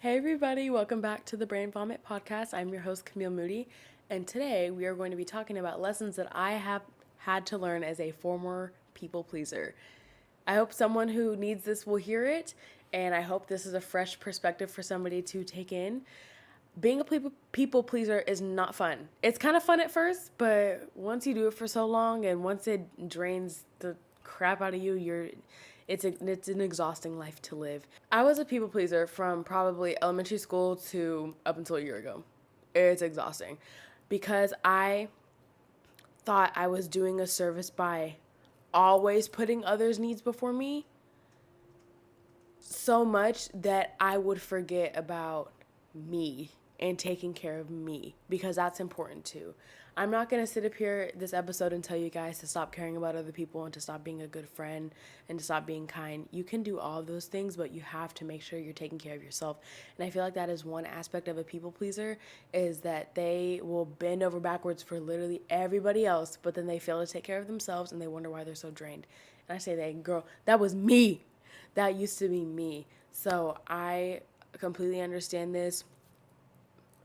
Hey everybody, welcome back to the Brain Vomit Podcast. I'm your host, Camille Moody, and today we are going to be talking about lessons that I have had to learn as a former people pleaser. I hope someone who needs this will hear it, and I hope this is a fresh perspective for somebody to take in. Being a people pleaser is not fun. It's kind of fun at first, but once you do it for so long and once it drains the crap out of you, it's an exhausting life to live. I was a people pleaser from probably elementary school to up until a year ago. It's exhausting because I thought I was doing a service by always putting others' needs before me so much that I would forget about me and taking care of me because that's important too. I'm not going to sit up here this episode and tell you guys to stop caring about other people and to stop being a good friend and to stop being kind. You can do all of those things, but you have to make sure you're taking care of yourself. And I feel like that is one aspect of a people pleaser is that they will bend over backwards for literally everybody else, but then they fail to take care of themselves and they wonder why they're so drained. And I say that, girl, that was me. That used to be me. So I completely understand this.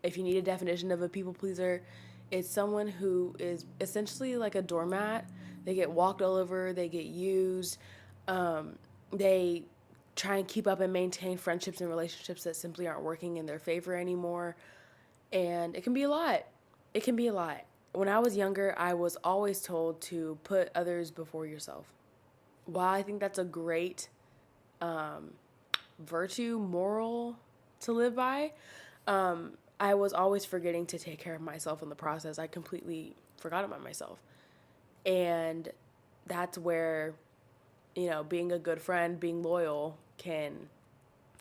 If you need a definition of a people pleaser, it's someone who is essentially like a doormat. They get walked all over, they get used, they try and keep up and maintain friendships and relationships that simply aren't working in their favor anymore. And it can be a lot. It can be a lot. When I was younger, I was always told to put others before yourself. While I think that's a great virtue, moral to live by, I was always forgetting to take care of myself in the process. I completely forgot about myself. And that's where, being a good friend, being loyal can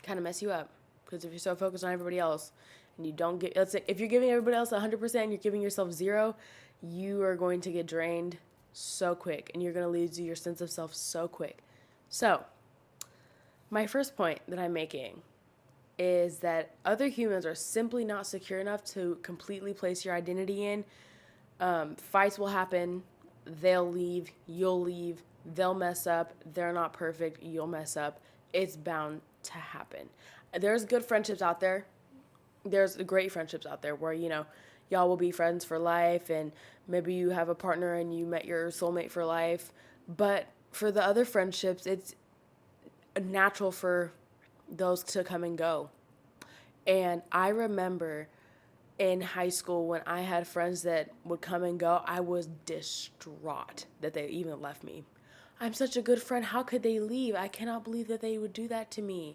kind of mess you up. Because if you're so focused on everybody else and you don't get, let's say, if you're giving everybody else 100% and you're giving yourself zero, you are going to get drained so quick and you're going to lose your sense of self so quick. So, my first point that I'm making is that other humans are simply not secure enough to completely place your identity in. Fights will happen. They'll leave. You'll leave. They'll mess up. They're not perfect. You'll mess up. It's bound to happen. There's good friendships out there. There's great friendships out there where, y'all will be friends for life and maybe you have a partner and you met your soulmate for life. But for the other friendships, it's natural for those to come and go. And I remember in high school when I had friends that would come and go, I was distraught that they even left me. I'm such a good friend. How could they leave? I cannot believe that they would do that to me.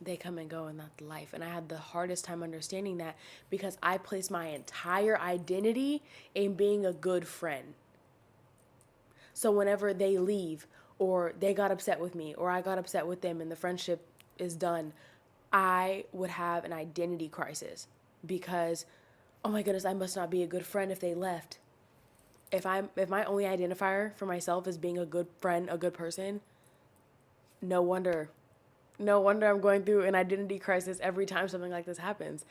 They come and go, and that's life. And I had the hardest time understanding that because I placed my entire identity in being a good friend. So whenever they leave or they got upset with me or I got upset with them and the friendship is done, I would have an identity crisis because, oh my goodness, I must not be a good friend if they left. If my only identifier for myself is being a good friend, a good person, no wonder. No wonder I'm going through an identity crisis every time something like this happens.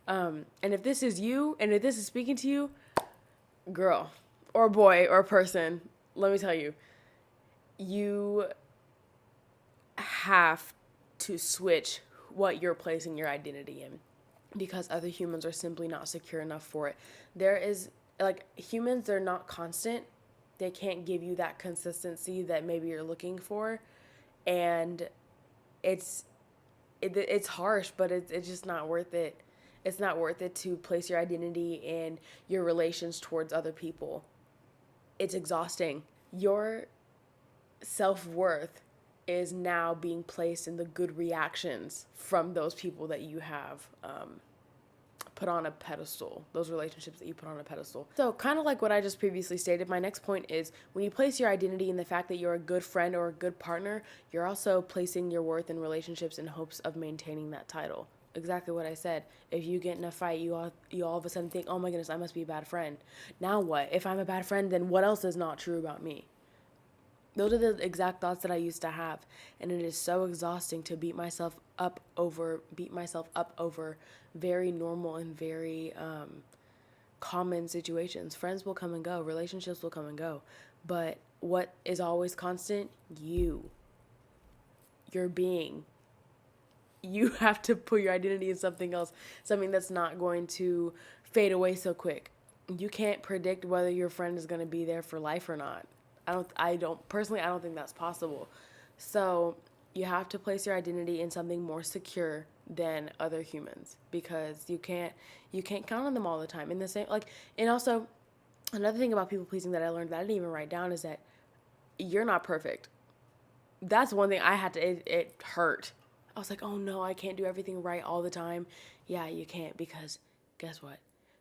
And if this is you and if this is speaking to you, girl or boy or person, let me tell you, you have to switch what you're placing your identity in because other humans are simply not secure enough for it. There is, like, humans, they're not constant. They can't give you that consistency that maybe you're looking for. And it's harsh, but it's just not worth it. It's not worth it to place your identity in your relations towards other people. It's exhausting. Your self-worth is now being placed in the good reactions from those people that you have put on a pedestal, those relationships that you put on a pedestal. So kind of like what I just previously stated, my next point is when you place your identity in the fact that you're a good friend or a good partner, you're also placing your worth in relationships in hopes of maintaining that title. Exactly what I said. If you get in a fight, you all of a sudden think, oh my goodness, I must be a bad friend. Now what? If I'm a bad friend, then what else is not true about me? Those are the exact thoughts that I used to have, and it is so exhausting to beat myself up over very normal and very common situations. Friends will come and go, relationships will come and go, but what is always constant? Your being. you have to put your identity in something else, something that's not going to fade away so quick. You can't predict whether your friend is going to be there for life or not. I don't think that's possible. So you have to place your identity in something more secure than other humans, because you can't count on them all the time. In the same, like, and also another thing about people pleasing that I learned that I didn't even write down is that you're not perfect. That's one thing I had to, it hurt. I was like, oh no, I can't do everything right all the time. Yeah, you can't, because guess what?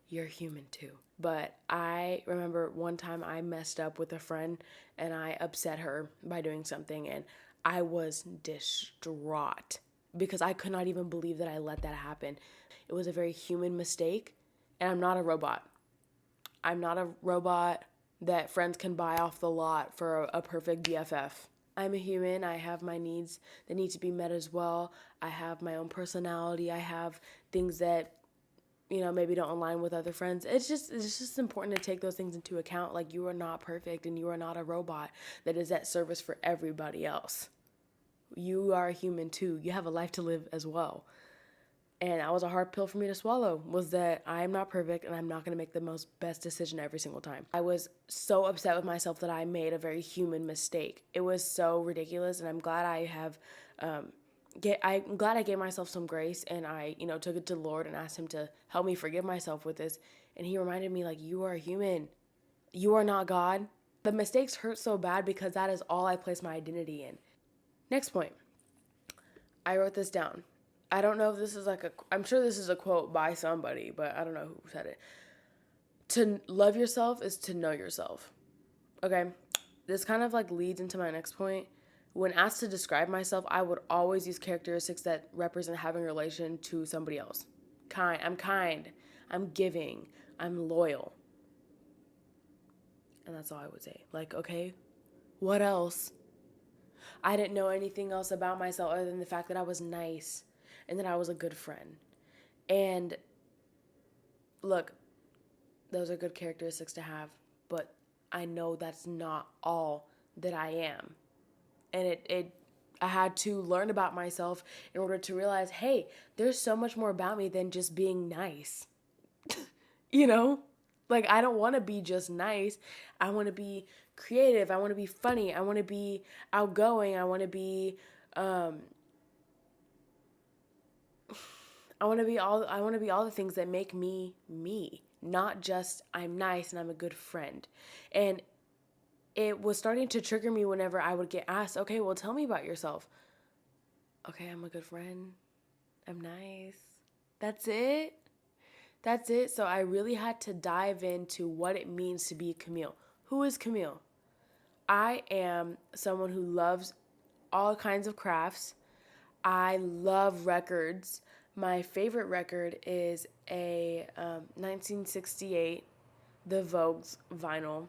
You're human too. But I remember one time I messed up with a friend and I upset her by doing something, and I was distraught because I could not even believe that I let that happen. It was a very human mistake, and I'm not a robot. I'm not a robot that friends can buy off the lot for a perfect BFF. I'm a human. I have my needs that need to be met as well. I have my own personality. I have things that, maybe don't align with other friends. It's just important to take those things into account. Like, you are not perfect and you are not a robot that is at service for everybody else. You are a human too. You have a life to live as well. And that was a hard pill for me to swallow, was that I'm not perfect and I'm not going to make the best decision every single time. I was so upset with myself that I made a very human mistake. It was so ridiculous, and I'm glad I'm glad I gave myself some grace, and I, took it to the Lord and asked him to help me forgive myself with this. And he reminded me, like, you are human. You are not God. The mistakes hurt so bad because that is all I place my identity in. Next point. I wrote this down. I don't know if this is I'm sure this is a quote by somebody, but I don't know who said it. To love yourself is to know yourself. Okay? This kind of like leads into my next point. When asked to describe myself, I would always use characteristics that represent having a relation to somebody else. I'm kind. I'm giving. I'm loyal. And that's all I would say. Like, okay, what else? I didn't know anything else about myself other than the fact that I was nice and that I was a good friend. And look, those are good characteristics to have, but I know that's not all that I am. And I had to learn about myself in order to realize, hey, there's so much more about me than just being nice. you know? Like, I don't want to be just nice. I want to be creative. I want to be funny. I want to be outgoing. I want to be I want to be all the things that make me me, not just I'm nice and I'm a good friend. And it was starting to trigger me whenever I would get asked, "Okay, well, tell me about yourself." Okay, I'm a good friend. I'm nice. That's it. That's it. So I really had to dive into what it means to be Camille. Who is Camille? I am someone who loves all kinds of crafts. I love records. My favorite record is a 1968 The Vogue's vinyl.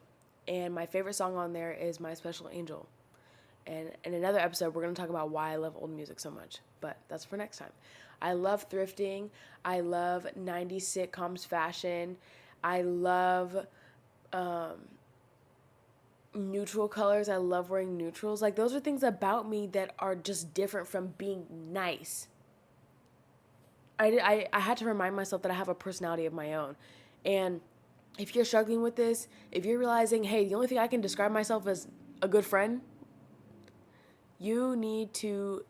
And my favorite song on there is My Special Angel. And in another episode, we're going to talk about why I love old music so much. But that's for next time. I love thrifting. I love 90s sitcoms fashion. I love neutral colors. I love wearing neutrals. Like, those are things about me that are just different from being nice. I had to remind myself that I have a personality of my own. And if you're struggling with this, if you're realizing, hey, the only thing I can describe myself as a good friend, you need to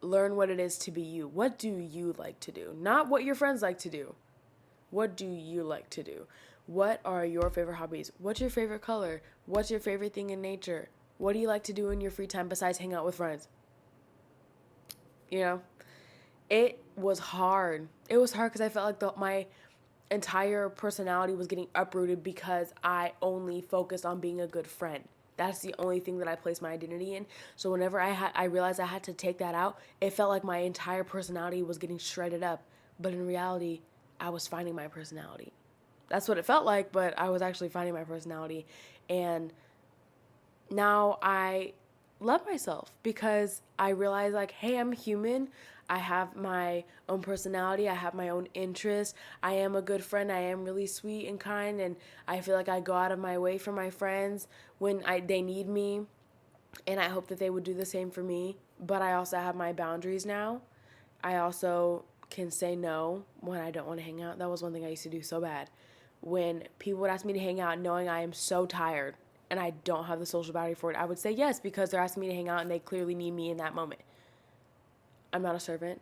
learn what it is to be you. What do you like to do? Not what your friends like to do. What do you like to do? What are your favorite hobbies? What's your favorite color? What's your favorite thing in nature? What do you like to do in your free time besides hang out with friends? You know, it was hard. It was hard because I felt like my entire personality was getting uprooted because I only focused on being a good friend. That's the only thing that I placed my identity in. So whenever I realized I had to take that out, it felt like my entire personality was getting shredded up. But in reality, I was finding my personality. That's what it felt like, but I was actually finding my personality. And now I love myself because I realize, like, hey, I'm human. I have my own personality. I have my own interests. I am a good friend. I am really sweet and kind, and I feel like I go out of my way for my friends when they need me, and I hope that they would do the same for me. But I also have my boundaries now, I also can say no when I don't want to hang out. That was one thing I used to do so bad. When people would ask me to hang out knowing I am so tired and I don't have the social battery for it, I would say yes because they're asking me to hang out and they clearly need me in that moment. I'm not a servant.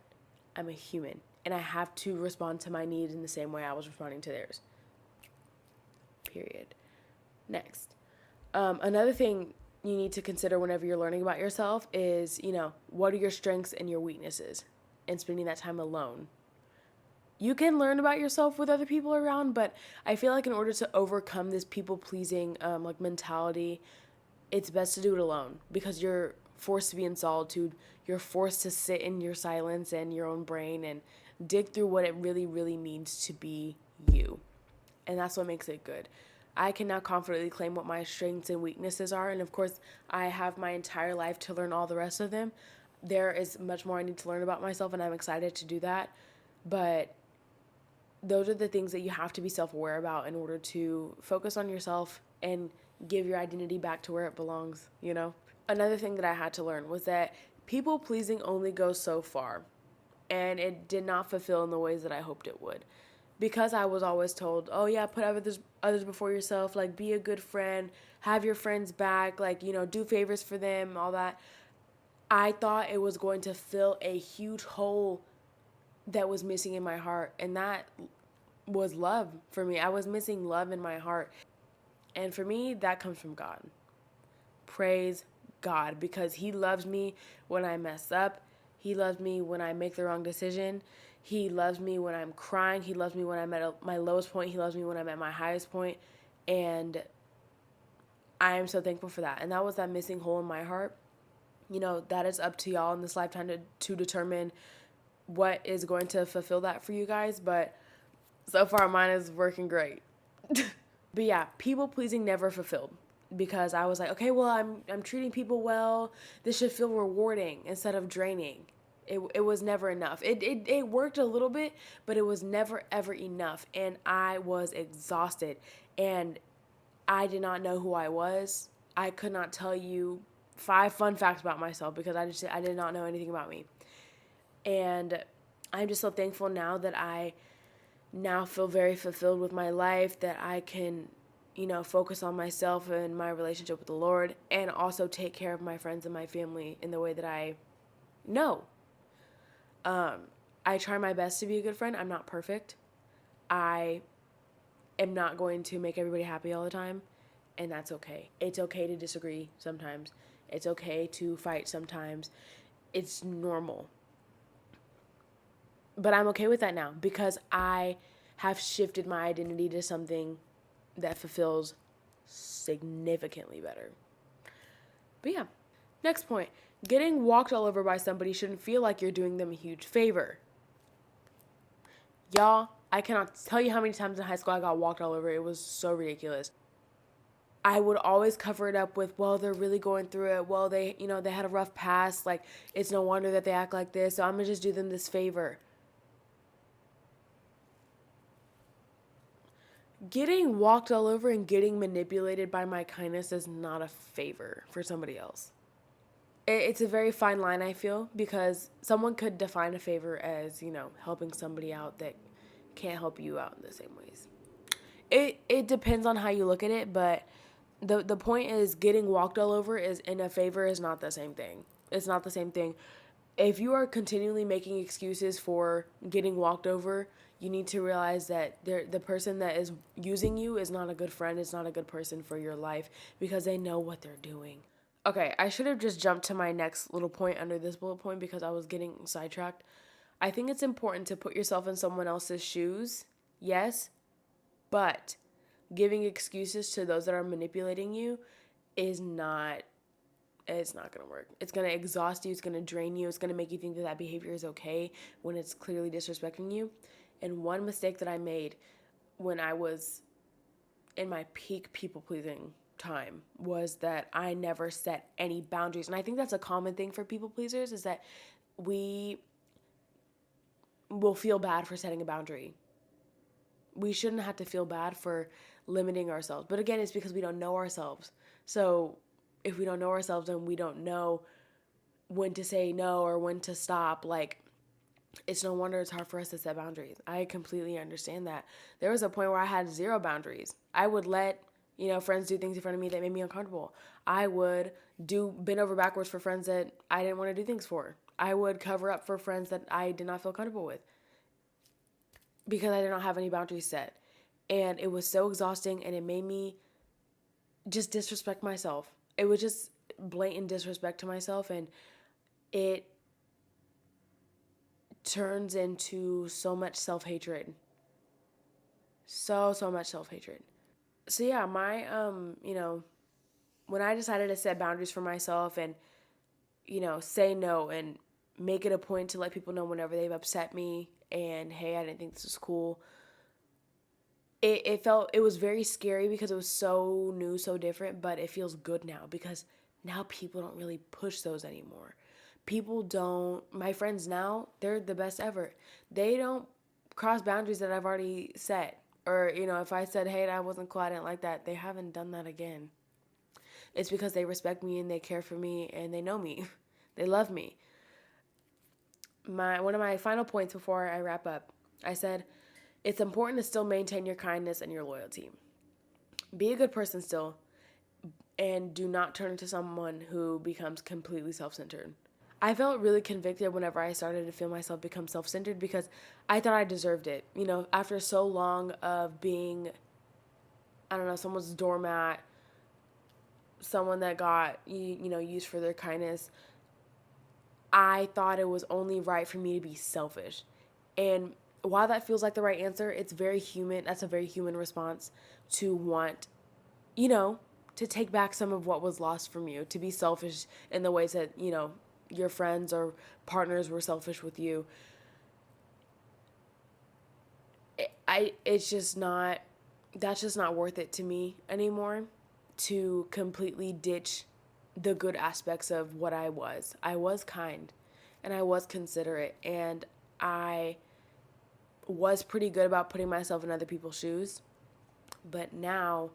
I'm a human. And I have to respond to my needs in the same way I was responding to theirs. Period. Next. Another thing you need to consider whenever you're learning about yourself is, what are your strengths and your weaknesses, and spending that time alone. You can learn about yourself with other people around, but I feel like in order to overcome this people pleasing mentality, it's best to do it alone because you're forced to be in solitude. You're forced to sit in your silence and your own brain and dig through what it really, really means to be you. And that's what makes it good. I can now confidently claim what my strengths and weaknesses are. And of course, I have my entire life to learn all the rest of them. There is much more I need to learn about myself, and I'm excited to do that. But those are the things that you have to be self-aware about in order to focus on yourself and give your identity back to where it belongs. Another thing that I had to learn was that people pleasing only goes so far, and it did not fulfill in the ways that I hoped it would. Because I was always told, oh yeah, put others before yourself, like be a good friend, have your friends back, like, do favors for them, all that. I thought it was going to fill a huge hole that was missing in my heart, and that was love for me. I was missing love in my heart. And for me, that comes from God. Praise God, because He loves me when I mess up. He loves me when I make the wrong decision. He loves me when I'm crying. He loves me when I'm at my lowest point. He loves me when I'm at my highest point. And I am so thankful for that. And that was that missing hole in my heart. That is up to y'all in this lifetime to determine what is going to fulfill that for you guys. But so far, mine is working great. But yeah, people pleasing never fulfilled because I was like, okay, well, I'm treating people well. This should feel rewarding instead of draining. It was never enough. It worked a little bit, but it was never ever enough, and I was exhausted, and I did not know who I was. I could not tell you 5 fun facts about myself because I did not know anything about me, and I'm just so thankful now that I now feel very fulfilled with my life, that I can, focus on myself and my relationship with the Lord, and also take care of my friends and my family in the way that I know. I try my best to be a good friend. I'm not perfect. I am not going to make everybody happy all the time, and that's okay. It's okay to disagree sometimes. It's okay to fight sometimes. It's normal. But I'm okay with that now because I have shifted my identity to something that fulfills significantly better. But yeah, next point. Getting walked all over by somebody shouldn't feel like you're doing them a huge favor. Y'all, I cannot tell you how many times in high school I got walked all over. It was so ridiculous. I would always cover it up with, well, they're really going through it. Well, they had a rough past. Like, it's no wonder that they act like this. So I'm going to just do them this favor. Getting walked all over and getting manipulated by my kindness is not a favor for somebody else. It's a very fine line, I feel, because someone could define a favor as, helping somebody out that can't help you out in the same ways. It depends on how you look at it, but the point is getting walked all over is in a favor is not the same thing. It's not the same thing. If you are continually making excuses for getting walked over, you need to realize that the person that is using you is not a good friend. It's not a good person for your life because they know what they're doing. Okay, I should have just jumped to my next little point under this bullet point because I was getting sidetracked. I think it's important to put yourself in someone else's shoes, yes, but giving excuses to those that are manipulating you is not, it's not going to work. It's going to exhaust you. It's going to drain you. It's going to make you think that behavior is okay when it's clearly disrespecting you. And one mistake that I made when I was in my peak people-pleasing time was that I never set any boundaries. And I think that's a common thing for people pleasers is that we will feel bad for setting a boundary. We shouldn't have to feel bad for limiting ourselves. But again, it's because we don't know ourselves. So if we don't know ourselves, then we don't know when to say no or when to stop. Like, it's no wonder it's hard for us to set boundaries. I completely understand that. There was a point where I had zero boundaries. I would let, friends do things in front of me that made me uncomfortable. I would do bend over backwards for friends that I didn't want to do things for. I would cover up for friends that I did not feel comfortable with because I did not have any boundaries set. And it was so exhausting, and it made me just disrespect myself. It was just blatant disrespect to myself, and it turns into so much self-hatred. So much self-hatred. So yeah, my when I decided to set boundaries for myself and say no and make it a point to let people know whenever they've upset me and hey, I didn't think this was cool. It was very scary because it was so new, so different, but it feels good now because now people don't really push those anymore. People don't, my friends now, they're the best ever. They don't cross boundaries that I've already set. Or, if I said, hey, that wasn't cool, I didn't like that, they haven't done that again. It's because they respect me and they care for me and they know me. They love me. One of my final points before I wrap up, I said, it's important to still maintain your kindness and your loyalty. Be a good person still, and do not turn into someone who becomes completely self-centered. I felt really convicted whenever I started to feel myself become self-centered because I thought I deserved it. After so long of being, I don't know, someone's doormat, someone that got, used for their kindness, I thought it was only right for me to be selfish. And while that feels like the right answer, it's very human. That's a very human response to want, to take back some of what was lost from you, to be selfish in the ways that, your friends or partners were selfish with you. It's just not, that's just not worth it to me anymore, to completely ditch the good aspects of what I was. I was kind and I was considerate and I was pretty good about putting myself in other people's shoes. But now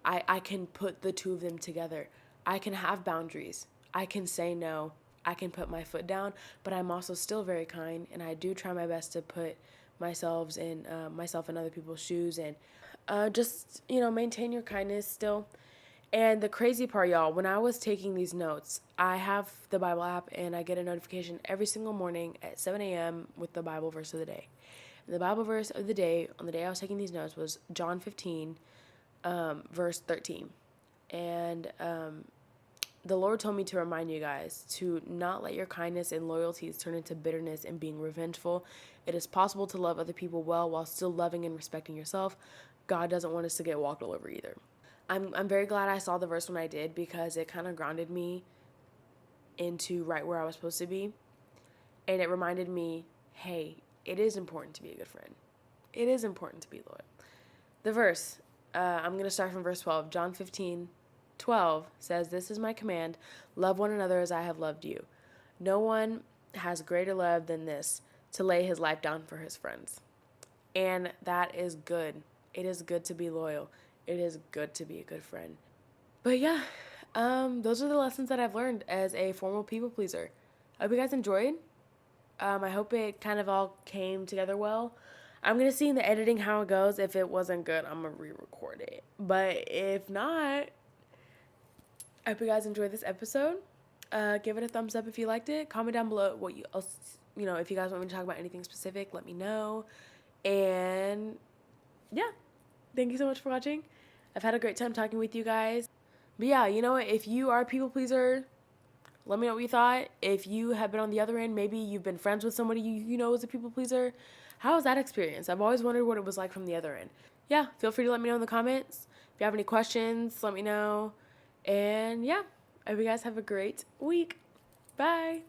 I can put the two of them together. I can have boundaries. I can say no. I can put my foot down, but I'm also still very kind, and I do try my best to put myself in other people's shoes, and just maintain your kindness still. And the crazy part, y'all, when I was taking these notes, I have the Bible app, and I get a notification every single morning at 7 a.m. with the Bible verse of the day. And the Bible verse of the day, on the day I was taking these notes, was John 15, verse 13. And the Lord told me to remind you guys to not let your kindness and loyalties turn into bitterness and being revengeful. It is possible to love other people well while still loving and respecting yourself. God doesn't want us to get walked all over either. I'm very glad I saw the verse when I did because it kind of grounded me into right where I was supposed to be. And it reminded me, hey, it is important to be a good friend. It is important to be loyal. The verse, I'm going to start from verse 12. John 15:12 says, "This is my command, love one another as I have loved you. No one has greater love than this, to lay his life down for his friends." And that is good. It is good to be loyal. It is good to be a good friend. But yeah, those are the lessons that I've learned as a former people pleaser. I hope you guys enjoyed. I hope it kind of all came together well. I'm going to see in the editing how it goes. If it wasn't good, I'm going to re-record it. But if not, I hope you guys enjoyed this episode. Give it a thumbs up if you liked it. Comment down below what you else, if you guys want me to talk about anything specific, let me know. And yeah, thank you so much for watching. I've had a great time talking with you guys. But yeah, you know what? If you are a people pleaser, let me know what you thought. If you have been on the other end, maybe you've been friends with somebody you know is a people pleaser. How was that experience? I've always wondered what it was like from the other end. Yeah, feel free to let me know in the comments. If you have any questions, let me know. And yeah, I hope you guys have a great week. Bye.